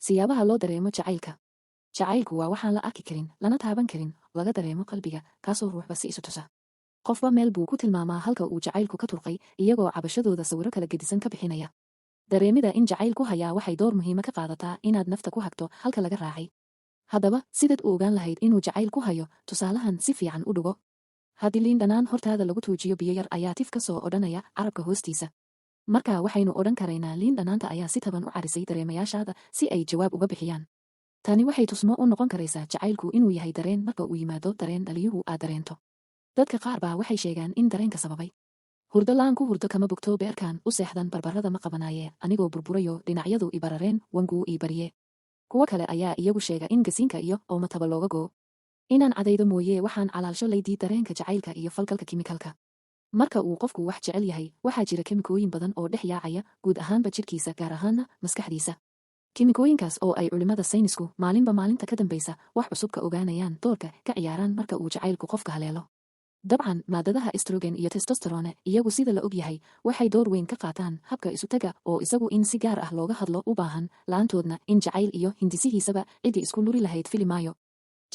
Siyaabaha loo dareemo jacaylka. Jacaylku waa waxaan la arki karin, lana taaban karin, laga dareemo qalbiga, kaasoo ruuxba si isu tusa. Qofba meel buu ku tilmaamaa halka uu jacaylku ka turqay, iyagoo cabashadooda sawiro kala gedisan ka bixinaya. Dareemida in jacaylku hayaa waxay door muhiima ka qaadataa inaad nafta ku hagto halka laga raacay. Haddaba, sidaad u ogaan lahayd inuu jacayl ku hayo, tusaalahan si fiican u dhugo. Haddii liin dhanaan hortaada lagu tuujiyo biyo yar ayaa tif ka soo odhanaya carabka hoostiisa. Markaa waxaynu odhan karaynaa liin dhanaanta ayaa si taban u carisay dareemayaashaada si ay jawaab uga bixiyaan. Tani waxay tusmo u noqon karaysaa jacaylku inuu yahay dareen marka uu yimaado dareen dhaliyuhu aad dareento. Dadka qaar baa waxay sheegaan in dareenka sababay. Hurdo laan ku hurdo kama bogto beerkan u seexdan barbarada ma qabanaaye anigoo burburayo dhinacyadu i barareen wanguu ii barye. Kuwa kale ayaa iyagu sheega in gasiinka iyo oomataba looga goo. Inaan cadaydo mooyee waxaan calaalsho laydii dareenka jacaylka iyo falgalka kimikalka. Marka uu qofku wax jecel yahay, waxaa jira kemikooyin badan oo dhex yaacaya guud ahaanba jidhkiisa gaar ahaana maskaxdiisa. Kimikooyinkaas oo ay culimada saynisku maalinba maalinta ka dambaysa wax cusub ka ogaanayaan doorka ka ciyaaraan marka uu jacaylku qofka haleelo. Dabcan, maadadaha estrogen iyo testosterone iyagu sida la og yahay, waxay door weyn ka qaataan habka isu taga oo isagu in si gaar ah looga hadlo u baahan, laantoodna in jacayl iyo hindisihiisaba cidii isku luri lahayd filimaayo.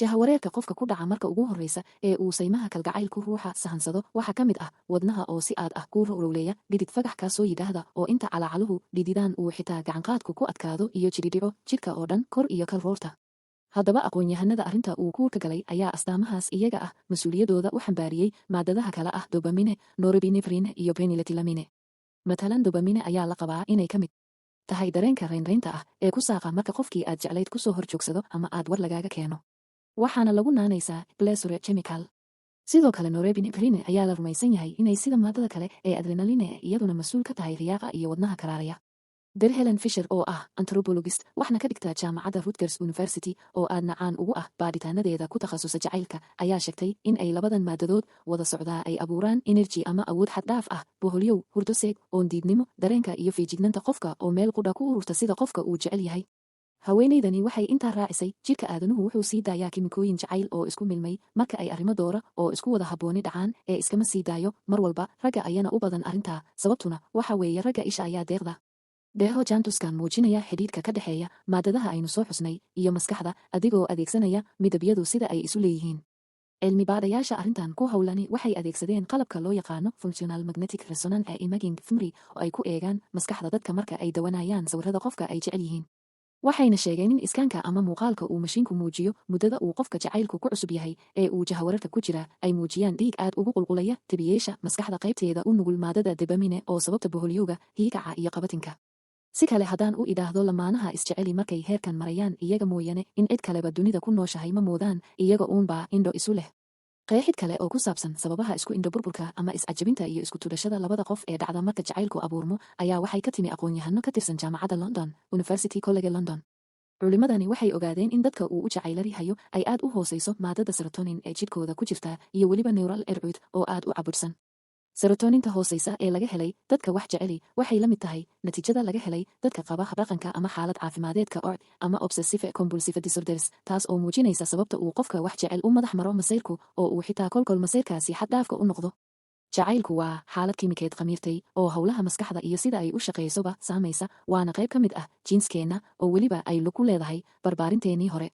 Jahawareerka qofka ku dhaca marka ugu horreysa ee uu saymaha kalgacaylku ruuxa sahansado waxaa ka mid ah wadnaha oo si aad ah kuu rowleeya, dhidid fagax kaasoo yidhaahda oo inta calaacaluhu dhididaan uu xitaa gacanqaadku ku adkaado iyo jidhidhico jidhka oo dhan kor iyo kal roorta. Haddaba aqoon-yahanada arrinta uu kuurka galay ayaa astaamahaas iyaga ah mas-uuliyadooda u xambaariyey maadadaha kale ah dopamine, norepinephrine iyo phenylethylamine. Matalan, dopamine ayaa la qabaa inay ka mid tahay dareenka raynraynta ah ee ku saaqa marka qofkii aad jeclayd ku soo hor joogsado ama aad war lagaaga keeno. Waxaana lagu naanaysaa pleasure chemical. Sidoo kale norepinephrine ayaa la rumaysan yahay inay sida maadada kale ee adrenaline iyaduna mas-uul ka tahay riyaaqa iyo wadnaha karaaraya. Helen Fisher oo ah anthropologist waxna ka dhigta jaamacadda Rutgers University oo aadna caan ugu ah baadhitaanadeeda ku takhasusa jacaylka ayaa sheegtay in ay labadan maadadood wada socdaa ay abuuraan energy ama awood xad dhaaf ah, boholyow, hurdo seeg, oon diidnimo, dareenka iyo feejignanta qofka oo meel qudha ku ururta sida qofka uu jecel yahay. Haweenaydani waxay intaa raacisay jidhka aadanuhu wuxuu sii daayaa kimikooyin jacayl oo isku milmay marka ay arrimo doora oo isku wada habbooni dhacaan ee iskama sii daayo mar walba, ragga ayana u badan arrintaa, sababtuna waxa weeye ragga isha ayaa deeqda. Deeho jaantuskan muujinaya xidhiidhka ka dhexeeya maadadaha aynu soo xusnay iyo maskaxda adigoo adeegsanaya midabyadu sida ay isu leeyihiin. Cilmi baadhayaasha arrintan ku howlani waxay adeegsadeen qalabka loo yaqaano functional magnetic resonance imaging fMRI oo ay ku eegaan maskaxda dadka marka ay dawanayaan sawirada qofka ay jecel yihiin. Waxayna sheegeen in iskaanka ama muuqaalka uu mashiinku muujiyo muddada uu qofka jacaylku ku cusub yahay ee uu jahawararka ku jira ay muujiyaan dhiig aad ugu qulqulaya tabiyeesha maskaxda qaybteeda u nugul maadada dopamine oo sababta boholyowga, hiikaca iyo qabatinka. Si kale haddaan u idhaahdo lamaanaha isjeceli markay heerkan marayaan iyaga mooyane in cid kaleba dunida ku nooshahay ma moodaan iyaga uunbaa indho isu leh. Qeexid kale oo ku saabsan sababaha isku indho burburka ama is-cajabinta iyo isku tudhashada labada qof ee dhacda marka jacaylku abuurmo ayaa waxay ka timi aqoon-yahano ka tirsan jaamacadda London, University College London. Culimadani waxay ogaadeen in dadka uu u jacaylari hayo ay aad u hooseyso maadada serotonin ee jidhkooda ku jirta iyo weliba neural ercud oo aad u cabudhsan. Serotoninta hooseysa ee laga helay dadka wax jeceli waxay la mid tahay natiijada laga helay dadka qaba habdhaqanka ama xaalad caafimadeedka OCD ama obsessive compulsive disorders, taas oo muujinaysa sababta uu qofka wax jecel u madax maro masayrku oo uu xitaa kolkol masayrkaasi xad dhaafka u noqdo. Jacaylku waa xaalad kimikeed khamiirtay oo howlaha maskaxda iyo sida ay u shaqeysoba saamaysa, waana qayb ka mid ah jiinskeenna oo weliba ay lug ku leedahay barbaarinteennii hore.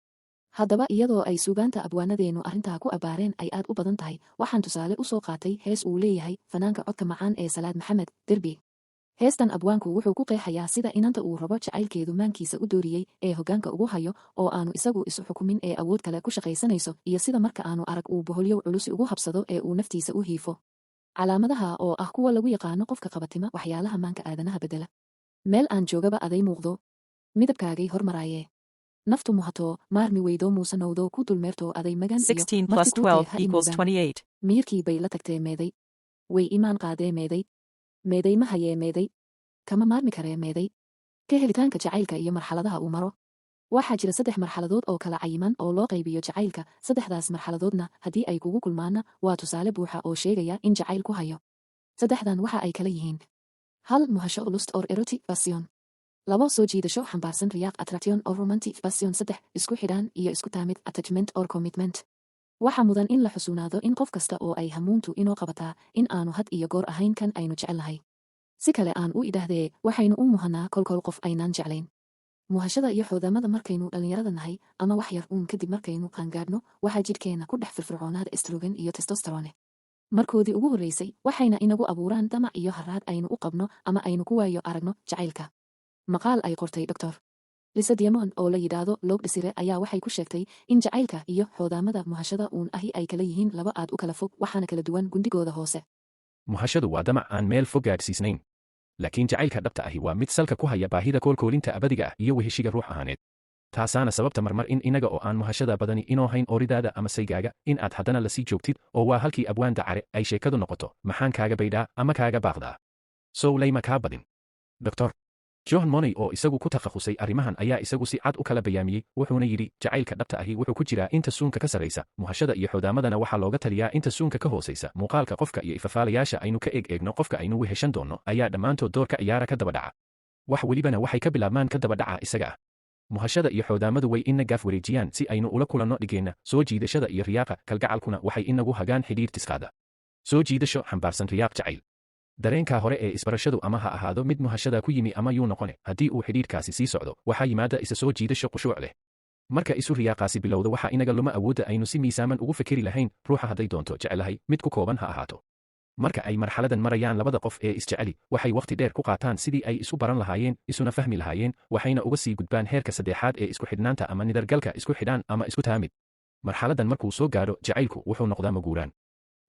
Haddaba iyadoo ay suugaanta abwaanadeenu arrintaa ku abaareen ay aad u badan tahay, waxaan tusaale u soo qaatay hees uu leeyahay fanaanka codka macaan ee Salaad Maxamed Derbi. Heestan abwaanku wuxuu ku qeexayaa sida inanta uu rabo jacaylkeedu maankiisa u dooriyey ee hoggaanka ugu hayo oo aanu isagu isu xukumin ee awood kale ku shaqaysanayso iyo sida marka aanu arag uu boholyow culus ugu habsado ee uu naftiisa u hiifo. Calaamadaha oo ah kuwa lagu yaqaano qofka qabatima waxyaalaha maanka aadanaha bedela. Meel aan joogaba aday muuqdo. Midabkaagay hormaraaye. Naftu muhato, maarmi weydo muusanowdo ku dulmeerto aday magan 16 plus 12 equals 28. Miyirkii bay la tagtee meeday. Way imaan qaadee meeday. Meeday ma hayee meeday. Kama maarmi karee meeday. Ka helitaanka jacaylka iyo marxaladaha uu maro. Waxaa jira 3 marxaladood oo kala cayiman oo loo qaybiyo jacaylka, 3daas marxaladoodna haddii ay kugu kulmaana waa tusaale buuxa oo sheegaya in jacayl ku hayo. 3dan waxa ay kala yihiin: 1 muhasho lust or erotic passion. 2 soo jiidasho xambaarsan riyaaq attraction or romantic passion. 3 isku xidhaan iyo isku taamid attachment or commitment. Waxa mudan in la xusuunaado in qof kasta oo ay hamuuntu inoo qabataa in aanu had iyo goor ahayn kan aynu jecelnahay. Si kale aan u idhaahdee waxaynu u muhanaa kolkol qof aynaan jeclayn. muhashada iyo xoodamada markaynu dhallinyarada nahay ama wax yar uun kadib markaynu qaangaadhno waxaa jidhkeenna ku dhex firfircoonaada estrogen iyo testosterone markoodii ugu horraysay waxayna inagu abuuraan damac iyo harraad aynu u qabno ama aynu ku waayo aragno jacaylka maqaal ay qortay dr lisa diamond oo la yidhaahdo loog dhisire ayaa waxay ku sheegtay in jacaylka iyo xoodamada muhashada uun ahi ay kala yihiin laba aad u kala fog waxaana kala duwan gundigooda hoose muhashadu waa damac aan meel fog gaadhsiisnayn laakiin jacaylka dhabta ahi waa mid salka ku haya baahida koolkoolinta abadiga ah iyo weheshiga ruux ahaaneed taasaana sababta marmar in inaga oo aan muhashada badani inoo hayn ooridaada ama saygaaga in aad haddana lasii joogtid oo waa halkii abwaan dacare ay sheekadu noqoto maxaan kaaga baydhaa ama kaaga baaqdaa sow layma kaa badin dr john money oo isagu ku takhasusay arrimahan ayaa isagu si cad u kala bayaamiyey wuxuuna yidhi jacaylka dhabta ahi wuxuu ku jiraa inta suunka ka sarraysa muhashada iyo xoodamadana waxaa looga taliyaa inta suunka ka hoosaysa muuqaalka qofka iyo ifafaalayaasha aynu ka eegno qofka aynu weheshan doonno ayaa dhammaantood door ka ciyaara ka daba dhaca wax welibana waxay ka bilaabmaan ka daba dhaca isaga ah muhashada iyo xoodamadu way ina gaaf wareejiyaan si aynu ula kulanno dhigeenna soo jiidashada iyo riyaaqa kalgacalkuna waxay inagu hagaan xidhiir tisqaada soo jiidasho xambaarsan riyaaq jacayl dareenkaa hore ee isbarashadu ama ha ahaado mid muhashada ku yimi ama yuu noqone haddii uu xidhiirkaasi sii socdo waxaa yimaada isa soo jiidasho qushuuc leh marka isu riyaaqaasi bilowda waxaa inaga luma awoodda aynu si miisaaman ugu fikeri lahayn ruuxa hadday doonto jecelahay mid ku kooban ha ahaato marka ay marxaladan marayaan labada qof ee isjeceli waxay wakhti dheer ku qaataan sidii ay isu baran lahaayeen isuna fahmi lahaayeen waxayna uga sii gudbaan heerka saddexaad ee isku xidhnaanta ama nidargalka isku xidhaan ama isku taamid marxaladan markuu soo gaadho jacaylku wuxuu noqdaa maguuraan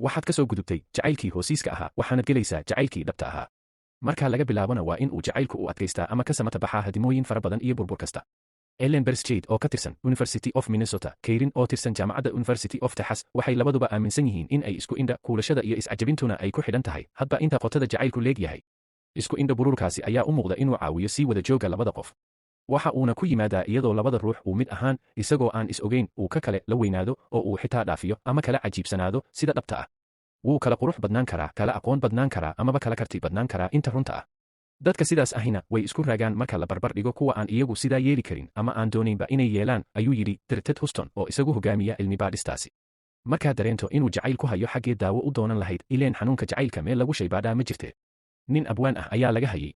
waxaad ka soo gudubtay jacaylkii hoosiiska ahaa waxaanad gelaysaa jacaylkii dhabta ahaa markaa laga bilaabana waa in uu jacaylku u adkaystaa ama ka samata baxaa hadimooyin fara badan iyo burbur kasta ellen bersjade oo ka tirsan university of minnesota kayrin oo tirsan jaamacadda university of texas waxay labaduba aaminsan yihiin in ay isku indha kuulashada iyo iscajabintuna ay ku xidhan tahay hadba inta qotada jacaylku leegyahay isku indha bururkaasi ayaa u muuqda inuu caawiyo sii wada jooga labada qof waxa uuna ku yimaadaa iyadoo labada ruux uu mid ahaan isagoo aan is ogeyn uu ka kale la weynaado oo uu xitaa dhaafiyo ama kala cajiibsanaado sida dhabta ah wuu kala qurux badnaan karaa kala aqoon badnaan karaa amaba kala karti badnaan karaa inta runta ah dadka sidaas ahina way isku raagaan marka la barbar dhigo kuwa aan iyagu sidaa yeeli karin ama aan doonaynba inay yeelaan ayuu yidhi Ted Huston oo isagu hogaamiya cilmi baadhistaasi markaa dareento inuu jacayl ku hayo xaggee daawo u doonan lahayd ileen xanuunka jacaylka meel lagu shaybaadhaa ma jirte nin abwaan ah ayaa laga hayay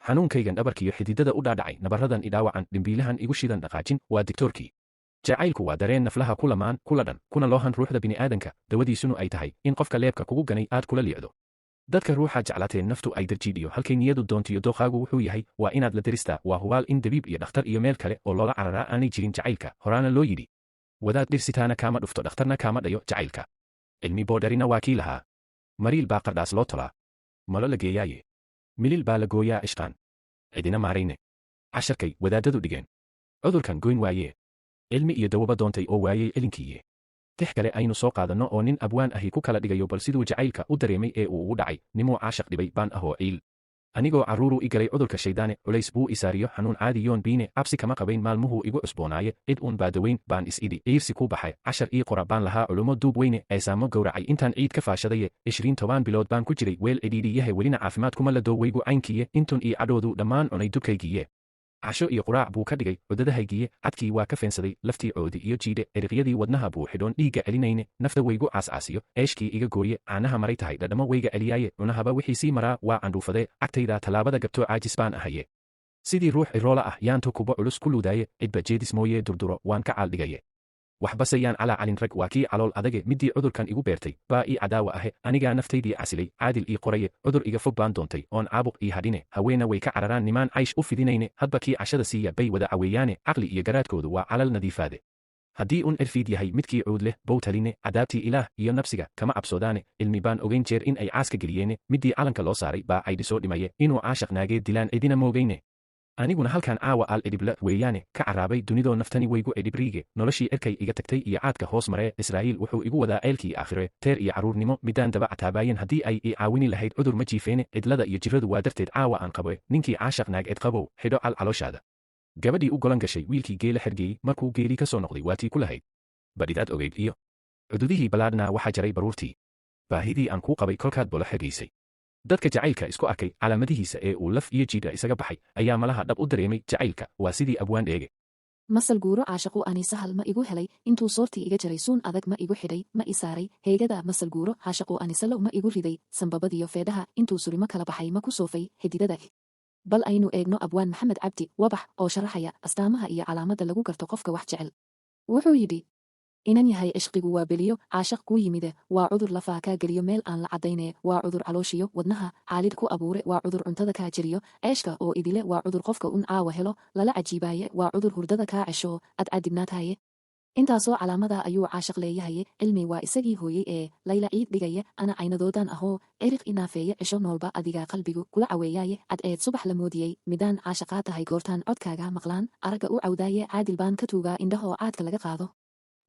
xanuunkaygan dhabarkiyo xididada u dhaadhacay nabaradan idhaawacan dhimbiilahan igu shidan dhaqaajin waa digtoorkii jacaylku waa dareen naflaha ku lamaan kula dhan kuna loohan ruuxda bini'aadanka dawadiisunu ay tahay in qofka leebka kugu ganay aad kula liicdo dadka ruuxa jeclateen naftu ay darjiidhiyo halkay niyadu doontiyo dooqaagu wuxuu yahay waa inaad la deristaa waa hubaal in dabiib iyo dhakhtar iyo meel kale oo loola cararaa aanay jirin jacaylka horaana loo yidhi wadaad dhirsitaana kaama dhufto dhakhtarna kaama dhayo jacaylka cilmi boodharina waa kii lahaa mariil baa qardhaas loo tolaa malo la geeyaaye milil baa la gooyaa ishqaan cidina maarayne casharkay wadaadadu dhigeen cudurkan goyn waayee cilmi iyo dawaba doontay oo waayey elinkiiye tix kale aynu soo qaadanno oo nin abwaan ahi ku kala dhigayo bal siduu jacaylka u dareemay ee uu ugu dhacay nimuu caashaq dhibay baan ahoo ciil anigoo carruuruu i galay cudurka shayddaane culays buu isaariyo xanuun caadi yoon biine cabsi kama qabayn maalmuhuu igu cusboonaaye cid uun baadaweyn baan is-idhi ciirsi ku baxay cashar ii qora baan lahaa culummo duub weyne eesaamo gowracay intaan ciid ka faashadaye 20 bilood baan ku jiray weel cidhiidhiyahe welina caafimaad kuma la dooweygu caynkiiye intun ii cadhoodu dhammaan cunay dubkaygiiye casho iyo quraac buu ka dhigay cudadahaygiiye cadkii waa ka feensaday laftii coodi iyo jiidhe eriqyadii wadnaha buu xidhoon dhiigga celinayne nafta weygu caascaasiyo eeshkii iga gooye caanaha maray tahay dhadhamo weyga celiyaaye cunahaba wixii sii maraa waa candhuufadee cagtaydaa tallaabada gabtoo caajis baan ahaye sidii ruux iroola ah yaantu kuba culus ku luudaaye cidba jeedis mooyee durduro waan ka caaldhigaye waxbase yaan calaa calin rag waa kii calool adage middii cudurkan igu beertay baa ii cadaawa ahe anigaa naftaydii casilay caadil ii qoraye cudur iga fog baan doontay oon caabuq ii hadhine haweena way ka cararaan nimaan caysh u fidinayne hadba kii cashada siiya bay wada caweeyaane caqli iyo garaadkoodu waa calal nadiifaade haddii un erfiid yahay midkii cuud leh bow taline cadaabtii ilaah iyo nafsiga kama cabsoodaane cilmi baan ogayn jeer in ay caaska geliyeene middii calanka loo saaray baa caydhi soo dhimaye inuu caashaq naagee dilaan cidina moogayne aniguna halkan caawa aal edhibla weeyaane ka carraabay dunidoo naftani weygu edhibriige noloshii erkay iga tagtay iyo caadka hoos maree israa'iil wuxuu igu wadaa ceelkii aakhire teer iyo carruurnimo midaan daba cataabaayeen haddii ay ii caawini lahayd cudur ma jiifeene cidlada iyo jirradu waa darteed caawa aan qaboe ninkii caashaq naag ed qabow xidho cal calooshaada gabadhii u golan gashay wiilkii geela xergeeyey markuu geelii ka soo noqday waatii ku lahayd badhidaad ogayd iyo cududihii ballaadhnaa waxaa jaray baruurtii baahidii aan kuu qabay kolkaad bolo xergaysay dadka jacaylka isku arkay calaamadihiisa ee uu laf iyo jiidha isaga baxay ayaa malaha dhab u dareemay jacaylka waa sidii abwaan dheege masal guuro caashaqu ani sahal ma igu helay intuu soortii iga jaray suun adag ma igu xidhay ma i saaray heegada masal guuro caashaqu ani salow ma igu riday sanbabadiyo feedhaha intuu surimo kala baxay ma ku soofay xididada bal aynu eegno abwaan maxamed cabdi wabax oo sharaxaya astaamaha iyo calaamadda lagu garto qofka wax jecel. wuxuu yidhi, inan yahay cishqigu waa beliyo caashaq kuu yimide, waa cudur lafaa kaa geliyo meel aan la caddayne, waa cudur calooshiyo wadnaha caalid ku abuure, waa cudur cuntada kaa jeriyo ceeshka oo idile, waa cudur qofka un caawa helo lala cajiibaaye, waa cudur hurdada kaa cesho ad cadibnaataye. intaasoo calaamada ayuu caashaq leeyahaye, cilmi waa isagii hooyey ee layla ciid dhigaye, ana caynadoodan ahoo eriq inaafeeye, cisho noolba adigaa qalbigu kula caweeyaaye, cadceed subax la moodiyey midaan caashaqaa tahay goortaan codkaaga maqlaan aragga u cawdaaye, caadil baan ka tuugaa indhahoo caadka laga qaado.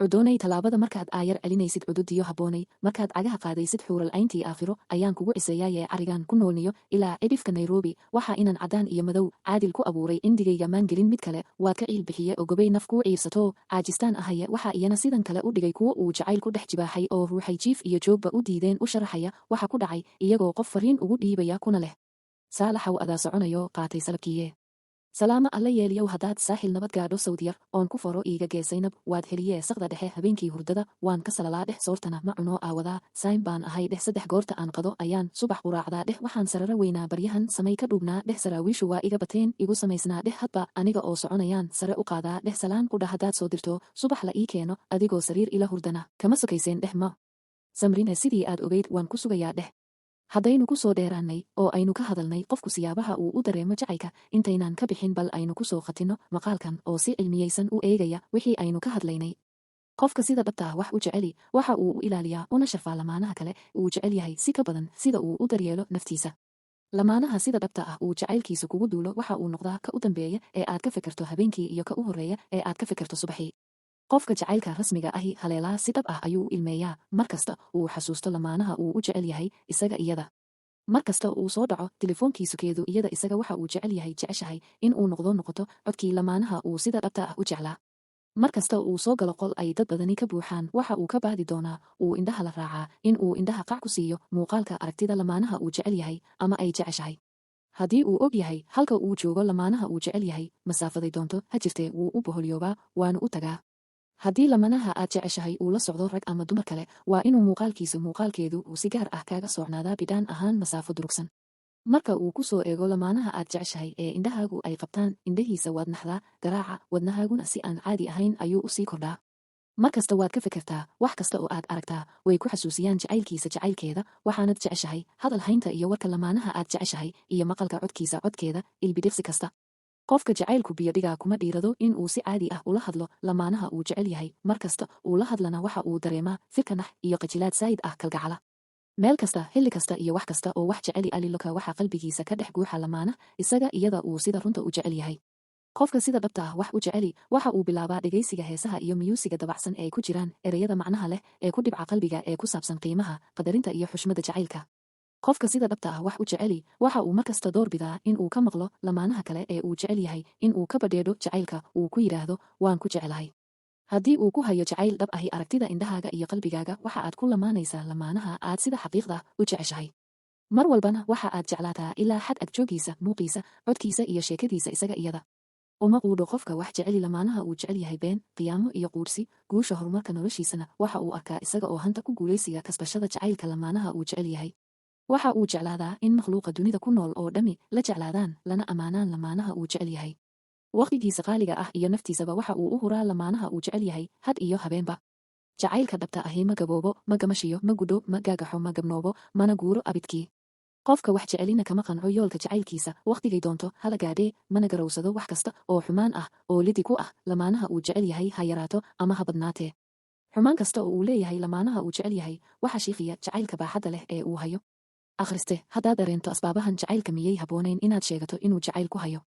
cudoonay tallaabada markaad aayar celinaysid cududiyo habboonay, markaad cagaha qaadaysid xuural ayntii aakhiro, ayaan kugu ciseeyaaye carigaan ku noolniyo ilaa cidhifka nairobi, waxa inan caddaan iyo madow caadil ku abuuray indigayga maan gelin mid kale, waad ka ciil bixiye oo gobay naf kuu ciirsato caajistaan ahaye, waxa iyana sidan kale u dhigay kuwo uu jacayl ku dhex jibaaxay oo ruuxay jiif iyo joogba u diideen u sharaxaya waxa ku dhacay, iyagoo qof fariin ugu dhiibaya kuna leh saalaxaw adaa soconayo qaatay salabkiiye. salaamo alla yeeliyow haddaad saaxil nabad gaadho sawdiyar oon ku foro iiga geesaynab, waad heliyee saqda dhexe habeenkii hurdada, waan ka salalaa dheh soortana ma cunoo aawadaa, sayn baan ahay dheh saddex goorta aan qado ayaan subax quraacdaa dheh, waxaan sarara weynaa baryahan samay ka dhuubnaa dheh, saraawiishu waa iga bateen igu samaysnaa dheh, hadba aniga oo soconayaan sare u qaadaa dheh, salaan qudha haddaad soo dirto subax la ii keeno adigoo sariir ila hurdana kama sokayseen dheh, ma samrine sidii aad ogeyd waan ku sugayaa dheh. haddaynu ku soo dheeraannay oo aynu ka hadalnay qofku siyaabaha uu u dareemo jacaylka, intaynaan ka bixin bal aynu ku soo khatinno maqaalkan oo si cilmiyeysan u eegaya wixii aynu ka hadlaynay. qofka sida dhabta ah wax u jeceli waxa uu u ilaaliyaa una sharfaa lamaanaha kale uu jecel yahay si ka badan sida uu u daryeelo naftiisa. lamaanaha sida dhabta ah uu jacaylkiisu kugu duulo waxa uu noqdaa ka u dambeeya ee aad ka fikirto habeenkii iyo ka u horreeya ee aad ka fikirto subaxii. qofka jacaylka rasmiga ahi haleelaa si dhab ah ayuu u ilmeeyaa, mar kasta uu xasuusto lamaanaha uu u jecel yahay isaga iyada. mar kasta uu soo dhaco telefoonkiisukeedu iyada isaga waxa uu jecel yahay jeceshahay in uu noqoto codkii lamaanaha uu sida dhabta ah u jeclaa. mar kasta uu soo galo qol ay dad badani ka buuxaan waxa uu ka baadi doonaa uu indhaha la raacaa in uu indhaha qac ku siiyo muuqaalka aragtida lamaanaha uu jecel yahay ama ay jeceshahay. haddii uu og yahay halka uu joogo lamaanaha uu jecel yahay, masaafaday doonto ha jirtee wuu u boholyoobaa waanu u tagaa. haddii lamanaha aad jeceshahay uu la socdo rag ama dumar kale, waa inuu muuqaalkeedu uu si gaar ah kaaga soocnaadaa bidhaan ahaan masaafo durugsan. marka uu ku soo eego lamaanaha aad jeceshahay ee indhahaagu ay qabtaan indhahiisa waad naxdaa, garaaca wadnahaaguna si aan caadi ahayn ayuu u sii kordhaa. mar kasta waad ka fikirtaa wax kasta oo aad aragtaa way ku xasuusiyaan jacaylkiisa jacaylkeeda, waxaanad jeceshahay hadal haynta iyo warka lamaanaha aad jeceshahay iyo maqalka codkiisa codkeeda ilbidhiqsi kasta. qofka jacaylku biyodhigaa kuma dhiirado in uu si caadi ah ula hadlo lamaanaha uu jecel yahay, mar kasta uu la hadlana waxa uu dareemaa firka nax iyo qajilaad saa'id ah kalgacala. meel kasta xilli kasta iyo wax kasta oo wax jeceli aliloka waxa qalbigiisa ka dhex guuxa lamaana isaga iyada uu sida runta u jecel yahay. qofka sida dhabta ah wax u jeceli waxa uu bilaabaa dhegaysiga heesaha iyo miyuusiga dabacsan ee ku jiraan ereyada macnaha leh ee ku dhibca qalbiga ee ku saabsan qiimaha qadarinta iyo xushmada jacaylka. qofka sida dhabta ah wax u jeceli waxa uu mar kasta door bidaa in uu ka maqlo lamaanaha kale ee uu jecel yahay, in uu ka badheedho jacaylka uu ku yidhaahdo waan ku jecelahay. haddii uu ku hayo jacayl dhab ahi aragtida indhahaaga iyo qalbigaaga waxa aad ku lamaanaysaa lamaanaha aad sida xaqiiqda u jeceshahay. mar walbana waxa aad jeclaataa ilaa xad agjoogiisa, muuqiisa, codkiisa iyo sheekadiisa isaga iyada. uma quudho qofka wax jeceli lamaanaha uu jecel yahay been, qiyaamo iyo quursi, guusha horumarka noloshiisana waxa uu arkaa isaga oo hanta ku guulaysiga kasbashada jacaylka lamaanaha uu jecel yahay. waxa uu jeclaadaa in makhluuqa dunida ku nool oo dhammi la jeclaadaan lana ammaanaan lamaanaha uu jecel yahay. waqtigiisa qaaliga ah iyo naftiisaba waxa uu u huraa lamaanaha uu jecel yahay had iyo habeenba. jacaylka dhabta ahi ma gaboobo, ma gamashiyo, ma gudho, ma gaagaxo, ma gabnoobo, mana guuro abidkii. qofka wax jecelina kama qanco yoolka jacaylkiisa wakhtigay doonto hala gaadhee, mana garowsado wax kasta oo xumaan ah oo lidi ku ah lamaanaha uu jecel yahay ha yaraato ama ha badnaatee. xumaan kasta oo uu leeyahay lamaanaha uu jecel yahay waxa shiiqiya jacaylka baaxadda leh ee uu hayo. akhriste haddaad dareento asbaabahan jacaylka miyay habboonayn inaad sheegato inuu jacayl ku hayo.